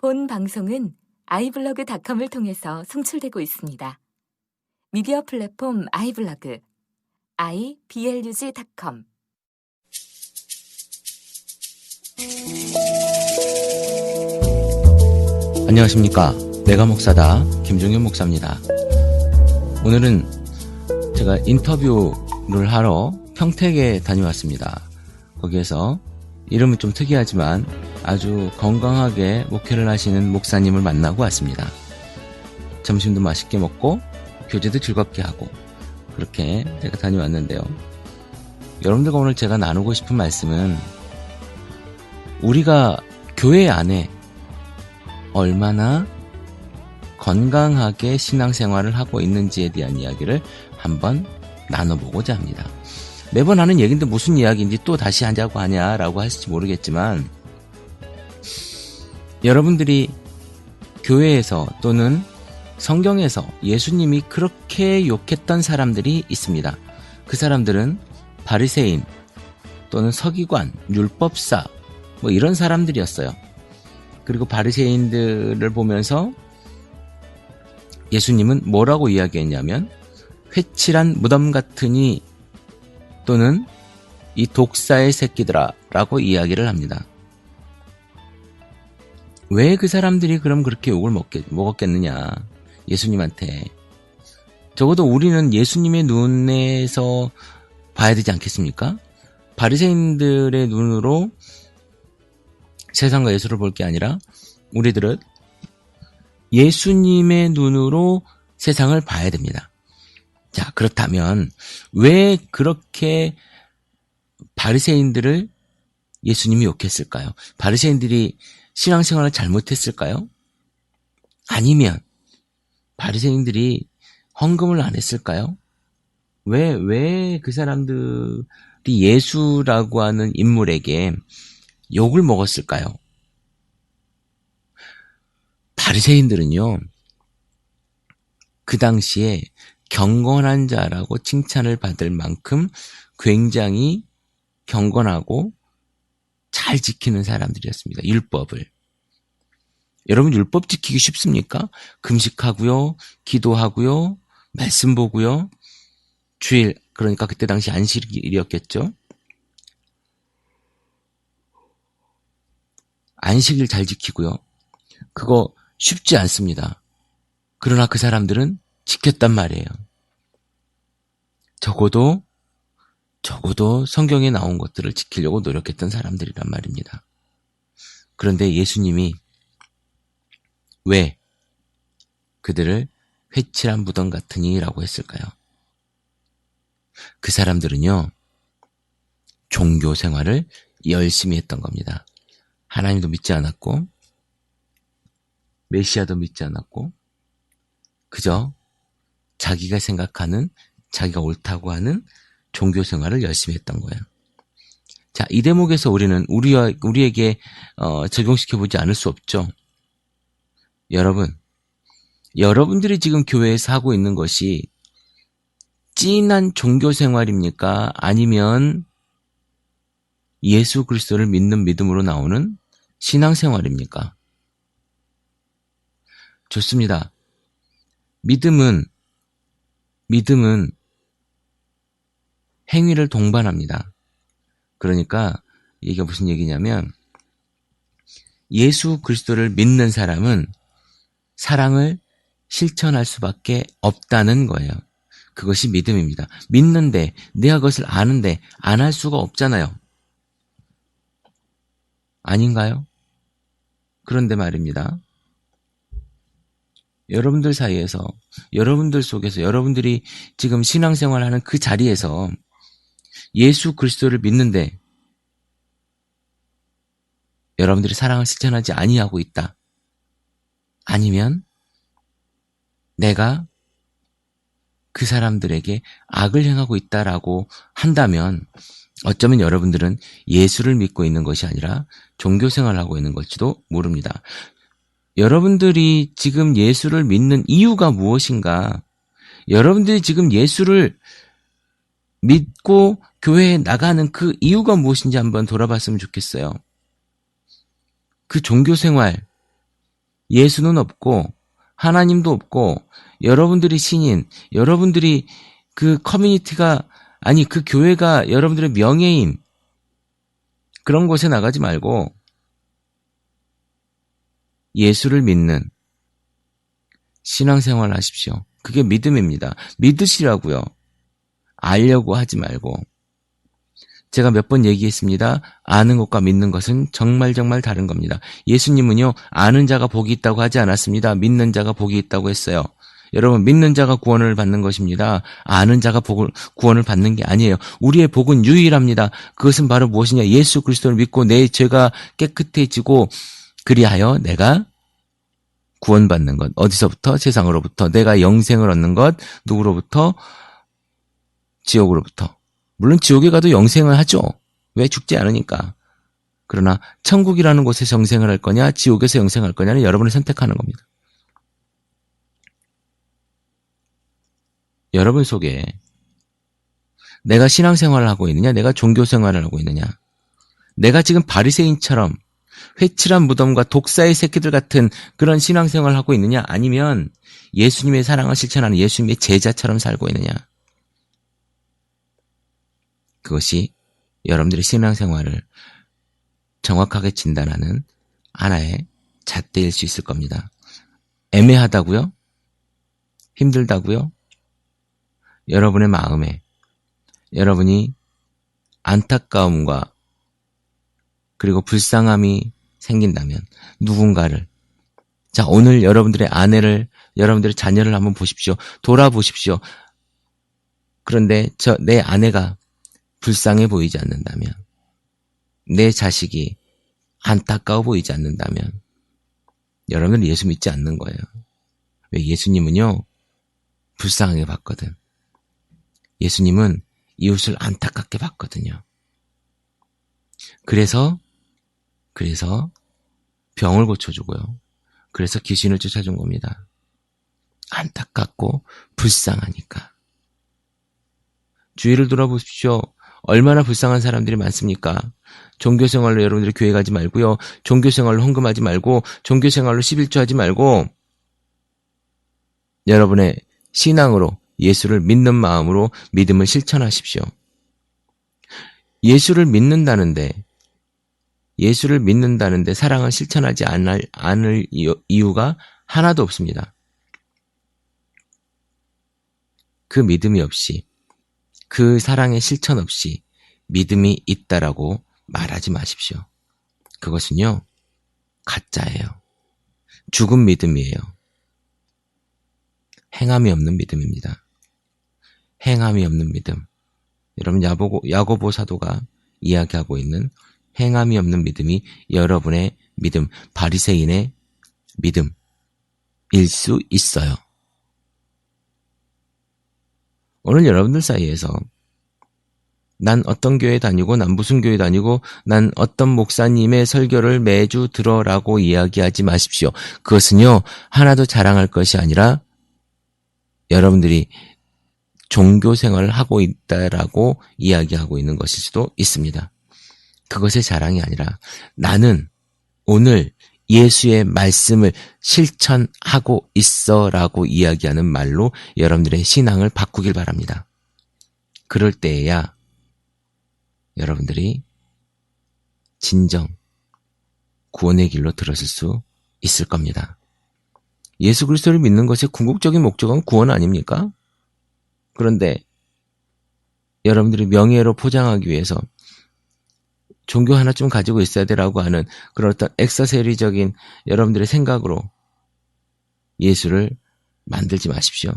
본 방송은 iblog.com을 통해서 송출되고 있습니다. 미디어 플랫폼 iblog, iblog.com. 안녕하십니까. 내가 목사다 김종현 목사입니다. 오늘은 제가 인터뷰를 하러 평택에 다녀왔습니다. 거기에서 이름은 좀 특이하지만 아주 건강하게 목회를 하시는 목사님을 만나고 왔습니다. 점심도 맛있게 먹고 교제도 즐겁게 하고 그렇게 제가 다녀왔는데요. 여러분들과 오늘 제가 나누고 싶은 말씀은 우리가 교회 안에 얼마나 건강하게 신앙생활을 하고 있는지에 대한 이야기를 한번 나눠보고자 합니다. 매번 하는 얘기인데 무슨 이야기인지 또 다시 하자고 하냐라고 하실지 모르겠지만 여러분들이 교회에서 또는 성경에서 예수님이 그렇게 욕했던 사람들이 있습니다. 그 사람들은 바리새인 또는 서기관, 율법사 뭐 이런 사람들이었어요. 그리고 바리새인들을 보면서 예수님은 뭐라고 이야기했냐면 회칠한 무덤 같으니 또는 이 독사의 새끼들아 라고 이야기를 합니다. 왜 그 사람들이 그럼 그렇게 욕을 먹었겠느냐 예수님한테. 적어도 우리는 예수님의 눈에서 봐야 되지 않겠습니까? 바리새인들의 눈으로 세상과 예수를 볼 게 아니라 우리들은 예수님의 눈으로 세상을 봐야 됩니다. 자, 그렇다면 왜 그렇게 바리새인들을 예수님이 욕했을까요? 바리새인들이 신앙생활을 잘못했을까요? 아니면 바리새인들이 헌금을 안 했을까요? 왜 그 사람들이 예수라고 하는 인물에게 욕을 먹었을까요? 바리새인들은요, 그 당시에 경건한 자라고 칭찬을 받을 만큼 굉장히 경건하고 잘 지키는 사람들이었습니다. 율법을. 여러분 율법 지키기 쉽습니까? 금식하고요, 기도하고요, 말씀 보고요, 주일, 그러니까 그때 당시 안식일이었겠죠. 안식일 잘 지키고요. 그거 쉽지 않습니다. 그러나 그 사람들은 지켰단 말이에요. 적어도 성경에 나온 것들을 지키려고 노력했던 사람들이란 말입니다. 그런데 예수님이 왜 그들을 회칠한 무덤 같으니 라고 했을까요? 그 사람들은요, 종교 생활을 열심히 했던 겁니다. 하나님도 믿지 않았고 메시아도 믿지 않았고 그저 자기가 생각하는, 자기가 옳다고 하는 종교 생활을 열심히 했던 거예요. 자, 이 대목에서 우리는 우리에게 적용시켜보지 않을 수 없죠. 여러분들이 지금 교회에서 하고 있는 것이 찐한 종교 생활입니까? 아니면 예수 그리스도를 믿는 믿음으로 나오는 신앙생활입니까? 좋습니다. 믿음은 행위를 동반합니다. 그러니까 이게 무슨 얘기냐면 예수 그리스도를 믿는 사람은 사랑을 실천할 수밖에 없다는 거예요. 그것이 믿음입니다. 믿는데 내가 그것을 아는데 안 할 수가 없잖아요. 아닌가요? 그런데 말입니다. 여러분들 사이에서, 여러분들 속에서, 여러분들이 지금 신앙생활하는 그 자리에서 예수 그리스도를 믿는데 여러분들이 사랑을 실천하지 아니하고 있다. 아니면 내가 그 사람들에게 악을 행하고 있다라고 한다면 어쩌면 여러분들은 예수를 믿고 있는 것이 아니라 종교생활을 하고 있는 걸지도 모릅니다. 여러분들이 지금 예수를 믿는 이유가 무엇인가? 여러분들이 지금 예수를 믿고 교회에 나가는 그 이유가 무엇인지 한번 돌아봤으면 좋겠어요. 그 종교생활, 예수는 없고 하나님도 없고 여러분들이 신인, 여러분들이 그 커뮤니티가 아니 그 교회가 여러분들의 명예인 그런 곳에 나가지 말고 예수를 믿는 신앙생활을 하십시오. 그게 믿음입니다. 믿으시라고요. 알려고 하지 말고. 제가 몇 번 얘기했습니다. 아는 것과 믿는 것은 정말 다른 겁니다. 예수님은요, 아는 자가 복이 있다고 하지 않았습니다. 믿는 자가 복이 있다고 했어요. 여러분, 믿는 자가 구원을 받는 것입니다. 아는 자가 구원을 받는 게 아니에요. 우리의 복은 유일합니다. 그것은 바로 무엇이냐? 예수 그리스도를 믿고 내 죄가 깨끗해지고 그리하여 내가 구원받는 것. 어디서부터? 세상으로부터. 내가 영생을 얻는 것. 누구로부터? 지옥으로부터. 물론 지옥에 가도 영생을 하죠. 왜? 죽지 않으니까. 그러나 천국이라는 곳에서 영생을 할 거냐, 지옥에서 영생할 거냐는 여러분이 선택하는 겁니다. 여러분 속에 내가 신앙생활을 하고 있느냐, 내가 종교생활을 하고 있느냐, 내가 지금 바리새인처럼 회칠한 무덤과 독사의 새끼들 같은 그런 신앙생활을 하고 있느냐, 아니면 예수님의 사랑을 실천하는 예수님의 제자처럼 살고 있느냐. 그것이 여러분들의 신앙생활을 정확하게 진단하는 하나의 잣대일 수 있을 겁니다. 애매하다고요? 힘들다고요? 여러분의 마음에 여러분이 안타까움과 그리고 불쌍함이 생긴다면 누군가를, 자, 오늘 여러분들의 아내를, 여러분들의 자녀를 한번 보십시오. 돌아보십시오. 그런데 내 아내가 불쌍해 보이지 않는다면, 내 자식이 안타까워 보이지 않는다면 여러분은 예수 믿지 않는 거예요. 왜? 예수님은요, 불쌍하게 봤거든. 예수님은 이웃을 안타깝게 봤거든요. 그래서 병을 고쳐주고요. 그래서 귀신을 쫓아준 겁니다. 안타깝고 불쌍하니까. 주위를 돌아보십시오. 얼마나 불쌍한 사람들이 많습니까? 종교생활로 여러분들이 교회 가지 말고요. 종교생활로 헌금하지 말고, 종교생활로 11조 하지 말고, 여러분의 신앙으로 예수를 믿는 마음으로 믿음을 실천하십시오. 예수를 믿는다는데 사랑을 실천하지 않을 이유가 하나도 없습니다. 그 믿음이 없이, 그 사랑의 실천 없이 믿음이 있다라고 말하지 마십시오. 그것은요, 가짜예요. 죽은 믿음이에요. 행함이 없는 믿음입니다. 행함이 없는 믿음. 여러분, 야고보 사도가 이야기하고 있는 행함이 없는 믿음이 여러분의 믿음, 바리새인의 믿음일 수 있어요. 오늘 여러분들 사이에서 난 어떤 교회 다니고, 난 무슨 교회 다니고, 난 어떤 목사님의 설교를 매주 들어라고 이야기하지 마십시오. 그것은요, 하나도 자랑할 것이 아니라 여러분들이 종교 생활을 하고 있다라고 이야기하고 있는 것일 수도 있습니다. 그것의 자랑이 아니라 나는 오늘 예수의 말씀을 실천하고 있어라고 이야기하는 말로 여러분들의 신앙을 바꾸길 바랍니다. 그럴 때에야 여러분들이 진정 구원의 길로 들어설 수 있을 겁니다. 예수 그리스도를 믿는 것의 궁극적인 목적은 구원 아닙니까? 그런데 여러분들이 명예로 포장하기 위해서 종교 하나쯤 가지고 있어야 되라고 하는 그런 어떤 엑서세리적인 여러분들의 생각으로 예수를 만들지 마십시오.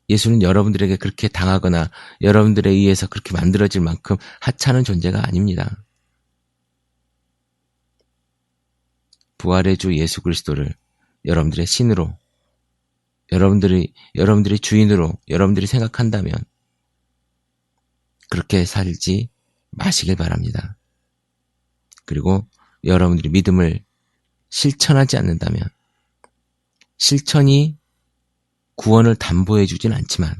예수는 여러분들에게 그렇게 당하거나 여러분들에 의해서 그렇게 만들어질 만큼 하찮은 존재가 아닙니다. 부활의 주 예수 그리스도를 여러분들의 신으로, 여러분들의 주인으로 여러분들이 생각한다면 그렇게 살지 마시길 바랍니다. 그리고 여러분들이 믿음을 실천하지 않는다면, 실천이 구원을 담보해 주진 않지만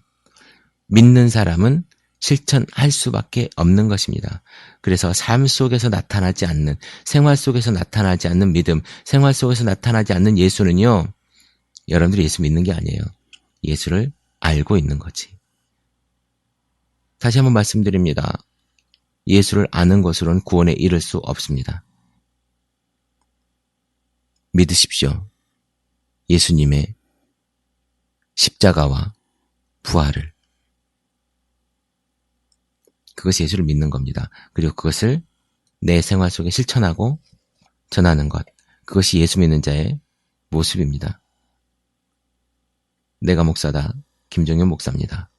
믿는 사람은 실천할 수밖에 없는 것입니다. 그래서 삶 속에서 나타나지 않는, 생활 속에서 나타나지 않는 믿음, 생활 속에서 나타나지 않는 예수는요, 여러분들이 예수 믿는 게 아니에요. 예수를 알고 있는 거지. 다시 한번 말씀드립니다. 예수를 아는 것으로는 구원에 이를 수 없습니다. 믿으십시오. 예수님의 십자가와 부활을. 그것이 예수를 믿는 겁니다. 그리고 그것을 내 생활 속에 실천하고 전하는 것. 그것이 예수 믿는 자의 모습입니다. 내가 목사다. 김정현 목사입니다.